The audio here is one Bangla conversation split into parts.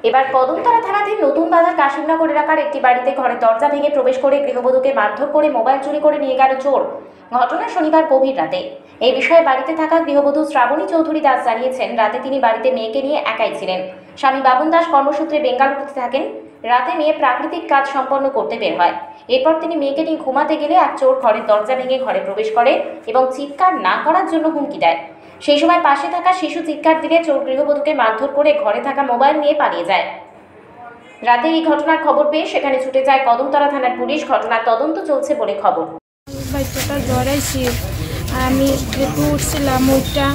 এবার কদমতলা থানাধীন নতুন বাজার কাশিমনগর এলাকার একটি বাড়িতে ঘরের দরজা ভেঙে প্রবেশ করে গৃহবধূকে মারধর করে মোবাইল চুরি করে নিয়ে গেল চোর। ঘটনা শনিবার গভীর রাতে। এই বিষয়ে বাড়িতে থাকা গৃহবধূ শ্রাবণী চৌধুরী দাস জানিয়েছেন, রাতে তিনি বাড়িতে মেয়েকে নিয়ে একাই ছিলেন। স্বামী বাবুন দাস কর্মসূত্রে বেঙ্গালুরুতে থাকেন। রাতে মেয়ে প্রাকৃতিক কাজ সম্পন্ন করতে বের হয়। এরপর তিনি মেয়েকে নিয়ে ঘুমাতে গেলে এক চোর ঘরের দরজা ভেঙে ঘরে প্রবেশ করে এবং চিৎকার না করার জন্য হুমকি দেয়। সেই সময় পাশে থাকা শিশু চিৎকার দিলে চোর গৃহবধূকে মারধর করে ঘরে থাকা মোবাইল নিয়ে পালিয়ে যায়। রাতে এই ঘটনার খবর পেয়ে সেখানে ছুটে যায় কদমতলা থানার পুলিশ। ঘটনার তদন্ত চলছে বলে খবর। বাচ্চাটা জ্বর আইছি, আমি একটু উঠছিলাম, উঠটা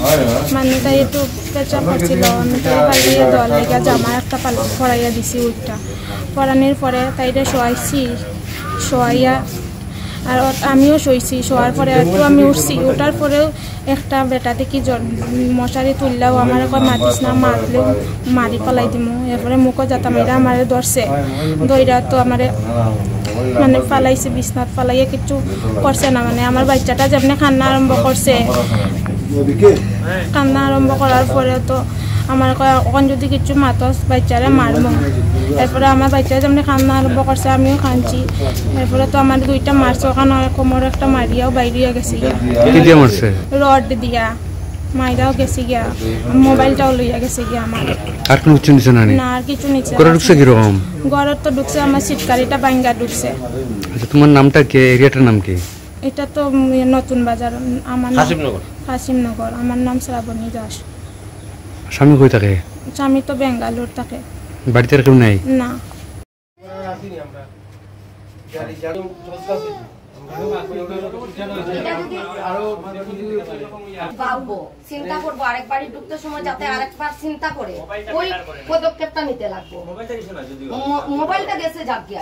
মানে তাই একটু পেঁচা পড়ছিল, আমি তাই পালিয়ে দেওয়ার লেগে জামা একটা পরাইয়া দিছি। উঠটা পরানোর পরে তাইটা শোয়াইছি, শোয়াইয়া আর আমিও শুইছি। শোয়ার পরে একটু আমি উঠছি, ওঠার পরেও একটা বেটা দেখি মশারি তুললেও আমার এখন মাতিস না, মারলেও মারি পালাই দিব। এরপরে মুখও যাতা মেয়েরা আমার ধরছে, দইরা তো আমার মানে ফালাইছে, বিছনাথ ফালাইয়া কিছু করছে না। মানে আমার বাচ্চাটা যেমনি কান্না আরম্ভ করছে, কান্না আরম্ভ করার পরে তো আমার ওখান যদি কিছু মাতস বাচ্চারা মারব। এরপরে আমার বাচ্চা যেমনি কান্না আরম্ভ করছে, আমিও কাঁদছি। এরপরে তো আমার দুইটা মারছে, ওখানে কোমর একটা মারিয়াও বাইরিয়া গেছে গিয়া, রড দিয়া মাইরাও গেছে গিয়া, মোবাইলটাও লইয়া গেছে গিয়া আমার। আর কোনো কিছু নিছে না? না, আর কিছু নিছে। ঘরে ঢুকছে কিরকম? ঘরে তো ঢুকছে আমার সিটকারিটা ভাঙ্গা ঢুকছে। আচ্ছা, তোমার নামটা কি? এরিয়াটার নাম কি? এটা তো নতুন বাজার, আমার কাশিমনগর। আমার নাম শ্রাবণী দাস। স্বামী কই থাকে? স্বামী তো বেঙ্গালুর থাকে। বাড়িতে আর কেউ নাই? না। চিন্তা করবো আরেকবারই ঢুকতে সময় যাতে আরেকবার চিন্তা করে ওই পদক্ষেপটা নিতে লাগবো। মোবাইলটা গেছে যাক গিয়া।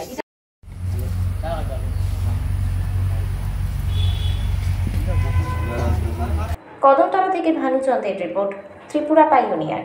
কদমতলা থেকে ভানুচন্দ্রের রিপোর্ট, ত্রিপুরা পাইওনিয়ার।